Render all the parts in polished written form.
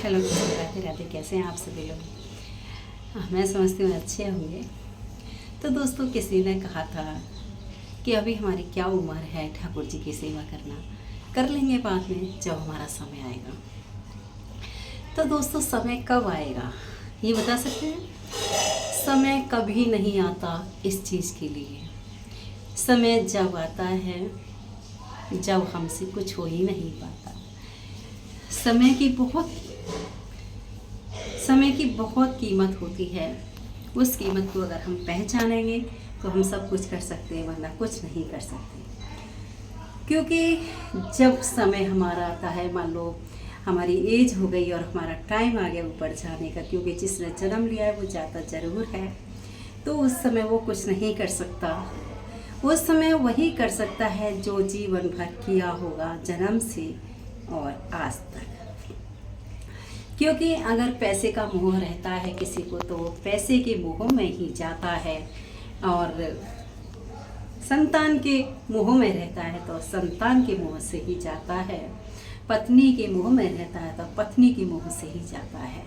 Hello दोस्तों, राधे राधे। कैसे हैं आप सभी लोग? मैं समझती हूँ अच्छे होंगे। तो दोस्तों, किसी ने कहा था कि अभी हमारी क्या उम्र है ठाकुर जी की सेवा करना, कर लेंगे बाद में जब हमारा समय आएगा। तो दोस्तों, समय कब आएगा ये बता सकते हैं? समय कभी नहीं आता इस चीज़ के लिए। समय जब आता है जब हमसे कुछ हो ही नहीं पाता। समय की बहुत कीमत होती है। उस कीमत को अगर हम पहचानेंगे तो हम सब कुछ कर सकते हैं, वरना कुछ नहीं कर सकते। क्योंकि जब समय हमारा आता है, मान लो हमारी एज हो गई और हमारा टाइम आ गया ऊपर जाने का, क्योंकि जिसने जन्म लिया है वो जाता ज़रूर है, तो उस समय वो कुछ नहीं कर सकता। उस समय वही कर सकता है जो जीवन भर किया होगा, जन्म से और आज तक। क्योंकि अगर पैसे का मोह रहता है किसी को, तो वो पैसे के मोह में ही जाता है, और संतान के मोह में रहता है तो संतान के मोह से ही जाता है। पत्नी के मोह में रहता है तो पत्नी के मोह से ही जाता है।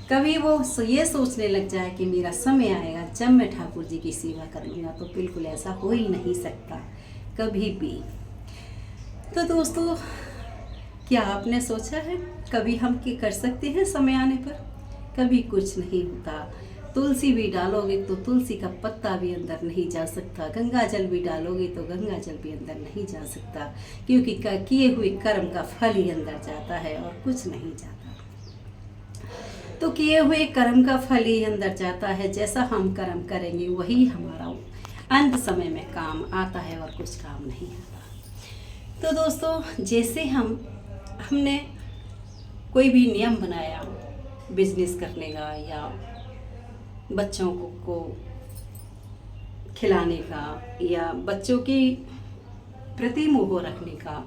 कभी वो ये सोचने लग जाए कि मेरा समय आएगा जब मैं ठाकुर जी की सेवा करूँगा, तो बिल्कुल ऐसा हो ही नहीं सकता कभी भी। तो दोस्तों, क्या आपने सोचा है कभी हम क्या कर सकते हैं समय आने पर? कभी कुछ नहीं होता। तुलसी भी डालोगे तो तुलसी का पत्ता भी अंदर नहीं जा सकता, गंगा जल भी डालोगे तो गंगा जल भी अंदर नहीं जा सकता, क्योंकि किए हुए कर्म का फल ही अंदर जाता है और कुछ नहीं जाता। तो किए हुए कर्म का फल ही अंदर जाता है। जैसा हम कर्म करेंगे वही हमारा अंत समय में काम आता है और कुछ काम नहीं आता। तो दोस्तों, जैसे हमने कोई भी नियम बनाया बिजनेस करने का, या बच्चों को खिलाने का, या बच्चों के प्रति मोह रखने का,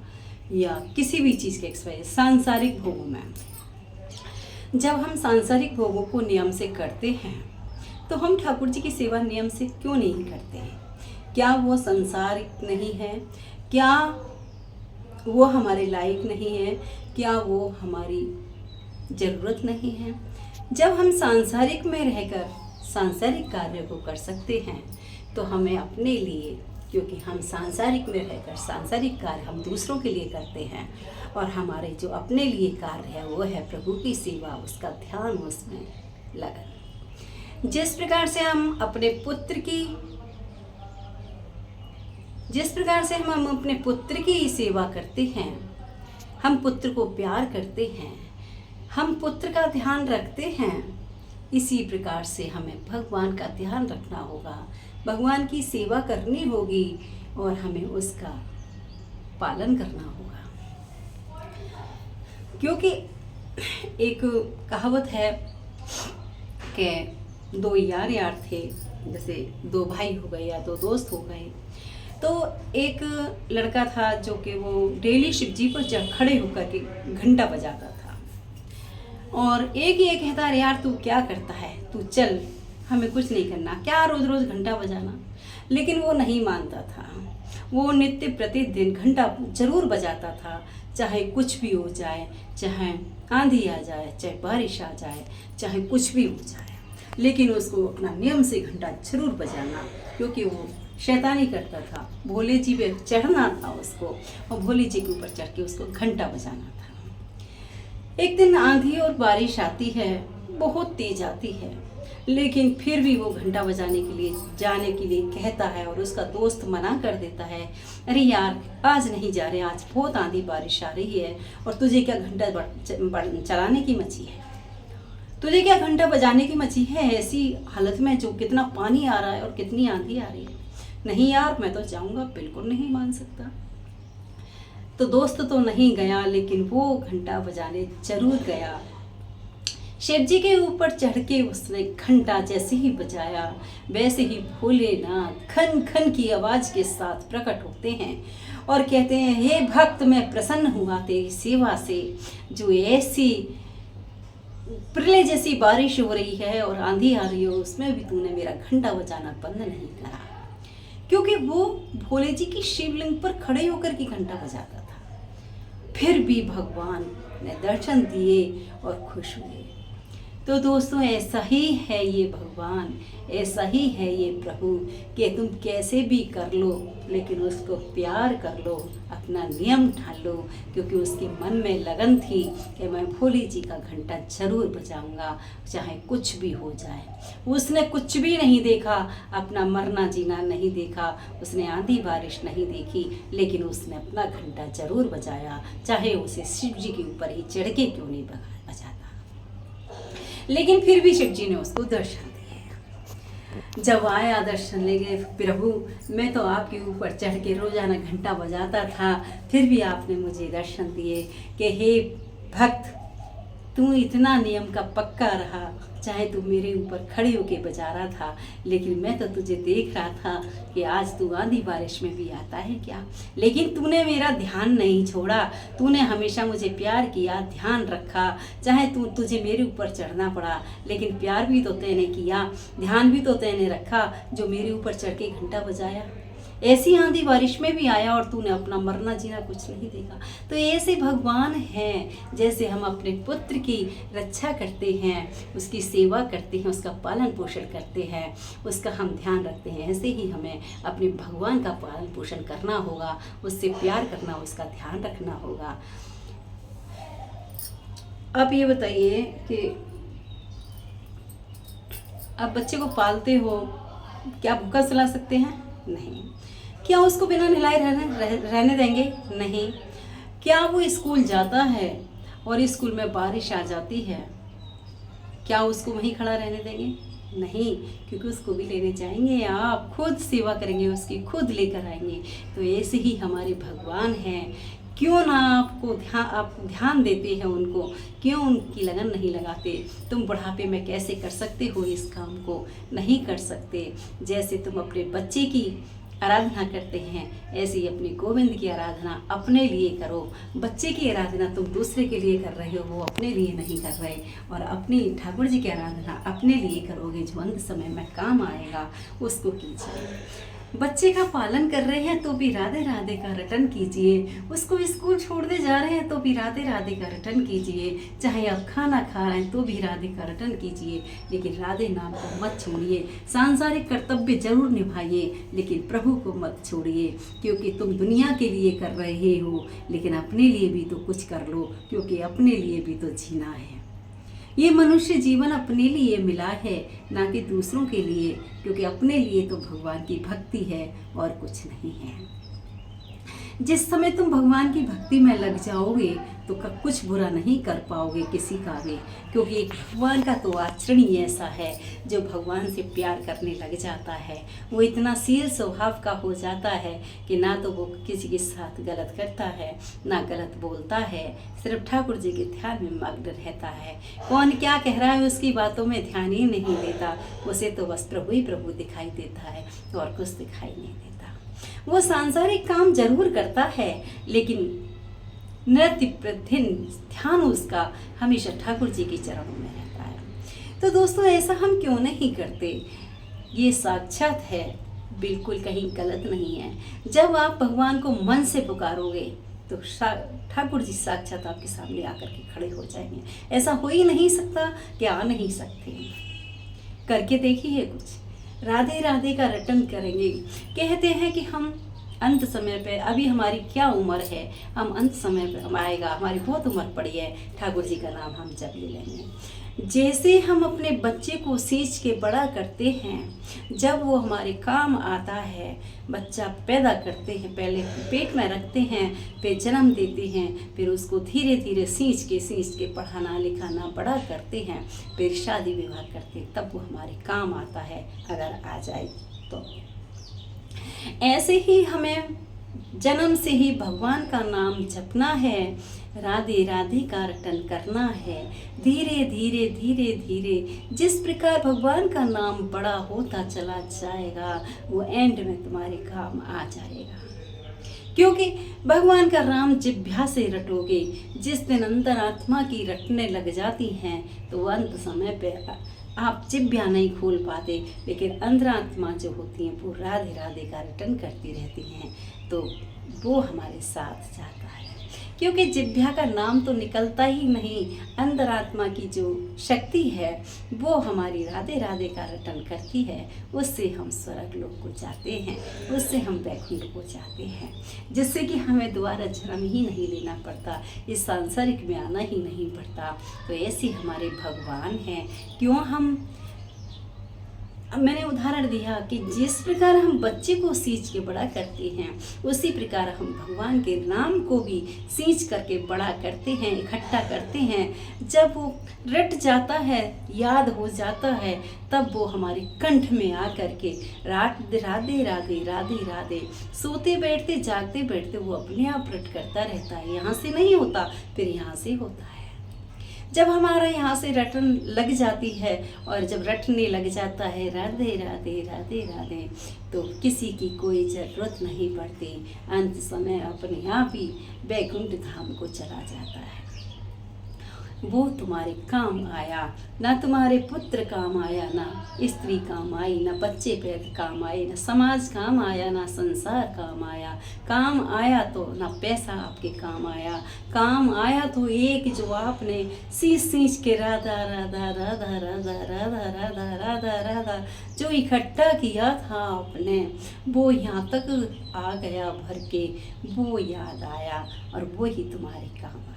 या किसी भी चीज़ के एक्सरसाइज सांसारिक भोगों में, जब हम सांसारिक भोगों को नियम से करते हैं, तो हम ठाकुर जी की सेवा नियम से क्यों नहीं करते हैं? क्या वो संसारिक नहीं है? क्या वो हमारे लायक नहीं है? क्या वो हमारी ज़रूरत नहीं है? जब हम सांसारिक में रहकर सांसारिक कार्य को कर सकते हैं, तो हमें अपने लिए, क्योंकि हम सांसारिक में रहकर सांसारिक कार्य हम दूसरों के लिए करते हैं, और हमारे जो अपने लिए कार्य है वो है प्रभु की सेवा, उसका ध्यान, उसमें लगन। जिस प्रकार से हम अपने पुत्र की सेवा करते हैं, हम पुत्र को प्यार करते हैं, हम पुत्र का ध्यान रखते हैं, इसी प्रकार से हमें भगवान का ध्यान रखना होगा, भगवान की सेवा करनी होगी, और हमें उसका पालन करना होगा। क्योंकि एक कहावत है कि दो यार थे, जैसे दो भाई हो गए या दो दोस्त हो गए। तो एक लड़का था जो कि वो डेली शिव जी पर खड़े होकर के घंटा बजाता था, और एक ये कहता, अरे यार तू क्या करता है, तू चल, हमें कुछ नहीं करना, क्या रोज़ रोज़ घंटा बजाना। लेकिन वो नहीं मानता था। वो नित्य प्रतिदिन घंटा जरूर बजाता था, चाहे कुछ भी हो जाए, चाहे आंधी आ जाए, चाहे बारिश आ जाए, चाहे कुछ भी हो जाए, लेकिन उसको अपना नियम से घंटा जरूर बजाना, क्योंकि वो शैतानी करता था। भोले जी पे चढ़ना था उसको, और भोले जी के ऊपर चढ़ के उसको घंटा बजाना था। एक दिन आंधी और बारिश आती है, बहुत तेज आती है, लेकिन फिर भी वो घंटा बजाने के लिए जाने के लिए कहता है, और उसका दोस्त मना कर देता है, अरे यार आज नहीं जा रहे, आज बहुत आंधी बारिश आ रही है, और तुझे क्या घंटा चलाने की मची है? तुझे क्या घंटा बजाने की मची है ऐसी हालत में जो कितना पानी आ रहा है और कितनी आंधी आ रही है? नहीं यार, मैं तो जाऊंगा, बिल्कुल नहीं मान सकता। तो दोस्त तो नहीं गया, लेकिन वो घंटा बजाने जरूर गया। शिव जी के ऊपर चढ़ के उसने घंटा जैसे ही बजाया, वैसे ही भोलेनाथ खन खन की आवाज के साथ प्रकट होते हैं और कहते हैं, हे भक्त, मैं प्रसन्न हुआ तेरी सेवा से, जो ऐसी प्रलय जैसी बारिश हो रही है और आंधी आ रही हो, उसमें भी तूने मेरा घंटा बजाना बंद नहीं करा। क्योंकि वो भोले जी की शिवलिंग पर खड़े होकर के घंटा बजाता था। फिर भी भगवान ने दर्शन दिए और खुश हुए। तो दोस्तों ऐसा ही है ये भगवान, ऐसा ही है ये प्रभु कि तुम कैसे भी कर लो लेकिन उसको प्यार कर लो, अपना नियम ठान लो, क्योंकि उसके मन में लगन थी कि मैं भोले जी का घंटा जरूर बजाऊंगा चाहे कुछ भी हो जाए। उसने कुछ भी नहीं देखा, अपना मरना जीना नहीं देखा, उसने आंधी बारिश नहीं देखी, लेकिन उसने अपना घंटा जरूर बजाया, चाहे उसे शिव जी के ऊपर ही चढ़ के क्यों नहीं बजाता। लेकिन फिर भी शिव जी ने उसको दर्शन दिए। जब आया दर्शन ले गए, प्रभु मैं तो आपके ऊपर चढ़ के रोजाना घंटा बजाता था, फिर भी आपने मुझे दर्शन दिए कि हे भक्त, तू इतना नियम का पक्का रहा, चाहे तू मेरे ऊपर खड़े होके बजा रहा था, लेकिन मैं तो तुझे देख रहा था कि आज तू आंधी बारिश में भी आता है क्या, लेकिन तूने मेरा ध्यान नहीं छोड़ा, तूने हमेशा मुझे प्यार किया, ध्यान रखा, चाहे तुझे मेरे ऊपर चढ़ना पड़ा, लेकिन प्यार भी तो तैने किया, ध्यान भी तो तैने रखा, जो मेरे ऊपर चढ़ के घंटा बजाया। ऐसी आंधी बारिश में भी आया और तूने अपना मरना जीना कुछ नहीं देखा। तो ऐसे भगवान हैं, जैसे हम अपने पुत्र की रक्षा करते हैं, उसकी सेवा करते हैं, उसका पालन पोषण करते हैं, उसका हम ध्यान रखते हैं, ऐसे ही हमें अपने भगवान का पालन पोषण करना होगा, उससे प्यार करना, उसका ध्यान रखना होगा। आप ये बताइए कि आप बच्चे को पालते हो, क्या भूखा सुला सकते हैं? नहीं। क्या उसको बिना नहलाए रहने देंगे? नहीं। क्या वो स्कूल जाता है और स्कूल में बारिश आ जाती है, क्या उसको वहीं खड़ा रहने देंगे? नहीं, क्योंकि उसको भी लेने जाएंगे, आप खुद सेवा करेंगे, उसकी खुद लेकर आएंगे। तो ऐसे ही हमारे भगवान हैं, क्यों ना आप ध्यान देते हैं उनको, क्यों उनकी लगन नहीं लगाते? तुम बुढ़ापे में कैसे कर सकते हो इस काम को? नहीं कर सकते। जैसे तुम अपने बच्चे की आराधना करते हैं, ऐसे ही अपने गोविंद की आराधना अपने लिए करो। बच्चे की आराधना तुम दूसरे के लिए कर रहे हो, वो अपने लिए नहीं कर रहे, और अपनी ठाकुर जी की आराधना अपने लिए करोगे, जो अंत समय में काम आएगा उसको कीजिए। बच्चे का पालन कर रहे हैं तो भी राधे राधे का रटन कीजिए, उसको स्कूल छोड़ने जा रहे हैं तो भी राधे राधे का रटन कीजिए, चाहे आप खाना खा रहे हैं तो भी राधे का रटन कीजिए, लेकिन राधे नाम को मत छोड़िए। सांसारिक कर्तव्य जरूर निभाइए, लेकिन प्रभु को मत छोड़िए, क्योंकि तुम दुनिया के लिए कर रहे हो, लेकिन अपने लिए भी तो कुछ कर लो, क्योंकि अपने लिए भी तो जीना है। ये मनुष्य जीवन अपने लिए मिला है, ना कि दूसरों के लिए, क्योंकि अपने लिए तो भगवान की भक्ति है और कुछ नहीं है। जिस समय तुम भगवान की भक्ति में लग जाओगे तो कुछ बुरा नहीं कर पाओगे किसी का भी, क्योंकि भगवान का तो आचरण ही ऐसा है, जो भगवान से प्यार करने लग जाता है वो इतना शील स्वभाव का हो जाता है कि ना तो वो किसी के साथ गलत करता है, ना गलत बोलता है, सिर्फ ठाकुर जी के ध्यान में मग्न रहता है। कौन क्या कह रहा है उसकी बातों में ध्यान ही नहीं देता, उसे तो बस प्रभु ही प्रभु दिखाई देता है और कुछ दिखाई नहीं देता। वो सांसारिक काम जरूर करता है, लेकिन नृत्य प्रतिदिन ध्यान उसका हमेशा ठाकुर जी के चरणों में रहता है। तो दोस्तों ऐसा हम क्यों नहीं करते? ये साक्षात है, बिल्कुल कहीं गलत नहीं है। जब आप भगवान को मन से पुकारोगे तो ठाकुर जी साक्षात आपके सामने आकर के खड़े हो जाएंगे। ऐसा हो ही नहीं सकता कि आ नहीं सकते। करके देखिए कुछ, राधे राधे का रटन करेंगे। कहते हैं कि हम अंत समय पे, अभी हमारी क्या उम्र है, हम अंत समय पे हम आएगा, हमारी बहुत उम्र पड़ी है, ठाकुर जी का नाम हम जब ले लेंगे। जैसे हम अपने बच्चे को सींच के बड़ा करते हैं, जब वो हमारे काम आता है, बच्चा पैदा करते हैं, पहले पेट में रखते हैं, फिर जन्म देते हैं, फिर उसको धीरे धीरे सींच के पढ़ाना लिखाना बड़ा करते हैं, फिर शादी विवाह करते, तब वो हमारे काम आता है, अगर आ जाए तो। ऐसे ही हमें जन्म से ही भगवान का नाम जपना है, राधे राधे का रटन करना है, धीरे धीरे धीरे धीरे। जिस प्रकार भगवान का नाम बड़ा होता चला जाएगा, वो एंड में तुम्हारे काम आ जाएगा, क्योंकि भगवान का राम जिह्वा से रटोगे। जिस दिन अंतरात्मा की रटने लग जाती हैं तो अंत समय पे आप जिह्वा नहीं खोल पाते, लेकिन अंतरात्मा जो होती हैं वो राधे राधे का रटन करती रहती हैं, तो वो हमारे साथ जाता है। क्योंकि जिह्वा का नाम तो निकलता ही नहीं, अंतरात्मा की जो शक्ति है वो हमारी राधे राधे का रटन करती है, उससे हम स्वर्ग लोक को जाते हैं, उससे हम वैकुंठ को जाते हैं, जिससे कि हमें दोबारा जन्म ही नहीं लेना पड़ता, इस सांसारिक में आना ही नहीं पड़ता। तो ऐसे हमारे भगवान हैं। क्यों हम, मैंने उदाहरण दिया कि जिस प्रकार हम बच्चे को सींच के बड़ा करते हैं, उसी प्रकार हम भगवान के नाम को भी सींच करके बड़ा करते हैं, इकट्ठा करते हैं। जब वो रट जाता है, याद हो जाता है, तब वो हमारे कंठ में आ करके राधे राधे राधे राधे राधे, सोते बैठते जागते बैठते वो अपने आप रट करता रहता है। यहाँ से नहीं होता, फिर यहाँ से होता है। जब हमारा यहाँ से रटन लग जाती है और जब रटने लग जाता है राधे राधे राधे राधे, तो किसी की कोई ज़रूरत नहीं पड़ती, अंत समय अपने आप ही वैकुंठ धाम को चला जाता है। वो तुम्हारे काम आया, ना तुम्हारे पुत्र काम आया, ना स्त्री काम आई, ना बच्चे पैदा काम आए, ना समाज काम आया, ना संसार काम आया। काम आया तो ना पैसा आपके काम आया, काम आया तो एक जो आपने सींच सींच के राधा राधा राधा राधा राधा राधा राधा राधा जो इकट्ठा किया था आपने, वो यहाँ तक आ गया भर के, वो याद आया और वो ही तुम्हारे काम आया।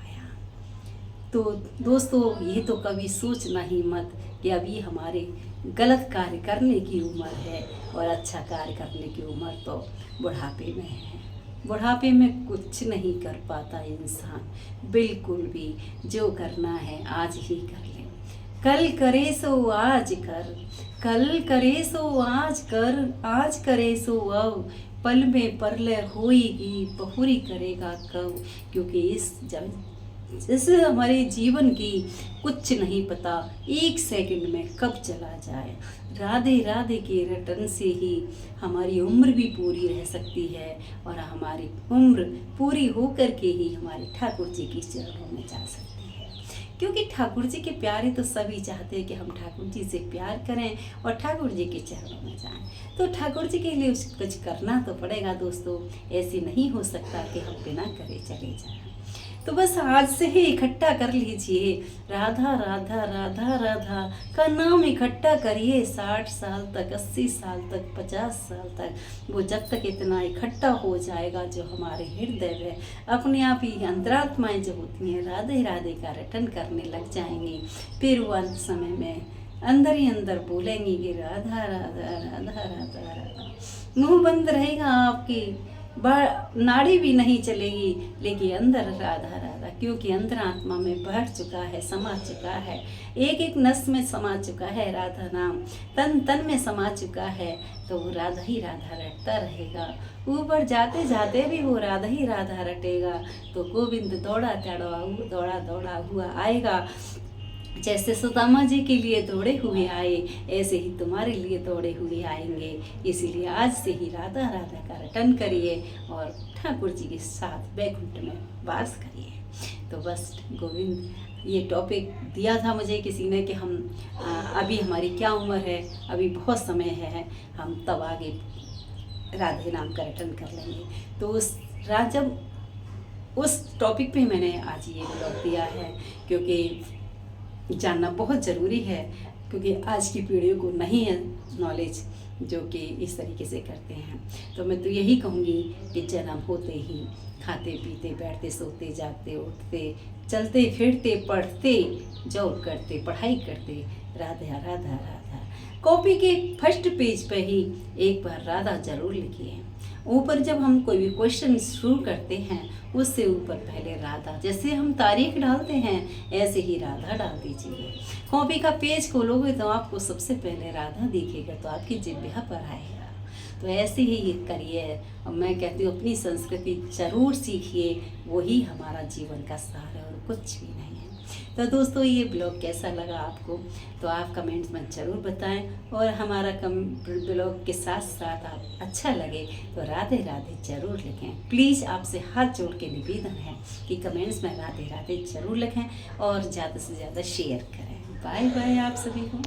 तो दोस्तों, ये तो कभी सोचना ही मत कि अभी हमारे गलत कार्य करने की उम्र है और अच्छा कार्य करने की उम्र तो बुढ़ापे में है। बुढ़ापे में कुछ नहीं कर पाता इंसान, बिल्कुल भी। जो करना है आज ही कर ले, कल करे सो आज कर, कल करे सो आज कर, आज करे सो अब, पल में परलय होएगी बहुरी करेगा कब। क्योंकि इस हमारे जीवन की कुछ नहीं पता, एक सेकंड में कब चला जाए। राधे राधे के रटन से ही हमारी उम्र भी पूरी रह सकती है और हमारी उम्र पूरी होकर के ही हमारे ठाकुर जी के चरणों में जा सकती है। क्योंकि ठाकुर जी के प्यारे तो सभी चाहते हैं कि हम ठाकुर जी से प्यार करें और ठाकुर जी के चरणों में जाएं। तो ठाकुर जी के लिए कुछ करना तो पड़ेगा दोस्तों, ऐसे नहीं हो सकता कि हम बिना करे चले जाएं। तो बस आज से ही इकट्ठा कर लीजिए, राधा राधा राधा राधा का नाम इकट्ठा करिए। 60 साल तक, 80 साल तक, 50 साल तक, वो जब तक इतना इकट्ठा हो जाएगा जो हमारे हृदय में अपने आप ही अंतरात्माएं जो होती हैं राधे राधे का रटन करने लग जाएंगी। फिर वो अंत समय में अंदर ही अंदर बोलेंगी कि राधा राधा राधा राधा राधा। मुंह बंद रहेगा आपकी, नाड़ी भी नहीं चलेगी, लेकिन अंदर राधा राधा, क्योंकि अंतरात्मा में बढ़ चुका है, समा चुका है, एक एक नस में समा चुका है राधा नाम, तन तन में समा चुका है। तो वो राधा ही राधा रटता रहेगा, ऊपर जाते जाते भी वो राधा ही राधा रटेगा। तो गोविंद दौड़ा दौड़ा दौड़ा हुआ आएगा। जैसे सुदामा जी के लिए दौड़े हुए आए, ऐसे ही तुम्हारे लिए दौड़े हुए आएंगे। इसीलिए आज से ही राधा राधा का रटन करिए और ठाकुर जी के साथ वैकुंठ में वास करिए। तो बस गोविंद, ये टॉपिक दिया था मुझे किसी ने कि हम अभी हमारी क्या उम्र है, अभी बहुत समय है, हम तब आगे राधे नाम का रटन कर लेंगे। तो जब उस टॉपिक पे मैंने आज ये ब्लॉग दिया है, क्योंकि जानना बहुत ज़रूरी है, क्योंकि आज की पीढ़ियों को नहीं है नॉलेज जो कि इस तरीके से करते हैं। तो मैं तो यही कहूँगी कि जन्म होते ही खाते पीते बैठते सोते जागते उठते चलते फिरते पढ़ते जॉब करते पढ़ाई करते राधा राधा राधा, कॉपी के फर्स्ट पेज पे ही एक बार राधा जरूर लिखिए। ऊपर जब हम कोई भी क्वेश्चन शुरू करते हैं उससे ऊपर पहले राधा, जैसे हम तारीख डालते हैं ऐसे ही राधा डाल दीजिए। कॉपी का पेज खोलोगे तो आपको सबसे पहले राधा दिखेगा, तो आपकी जिह्वा पर आएगा। तो ऐसे ही करिए। और मैं कहती हूँ अपनी संस्कृति जरूर सीखिए, वही हमारा जीवन का सार है और कुछ भी नहीं है। तो दोस्तों, ये ब्लॉग कैसा लगा आपको, तो आप कमेंट्स में ज़रूर बताएं। और हमारा ब्लॉग के साथ साथ आप अच्छा लगे तो राधे राधे ज़रूर लिखें। प्लीज़ आपसे हाथ जोड़ के निवेदन है कि कमेंट्स में राधे राधे ज़रूर लिखें और ज़्यादा से ज़्यादा शेयर करें। बाय बाय आप सभी को।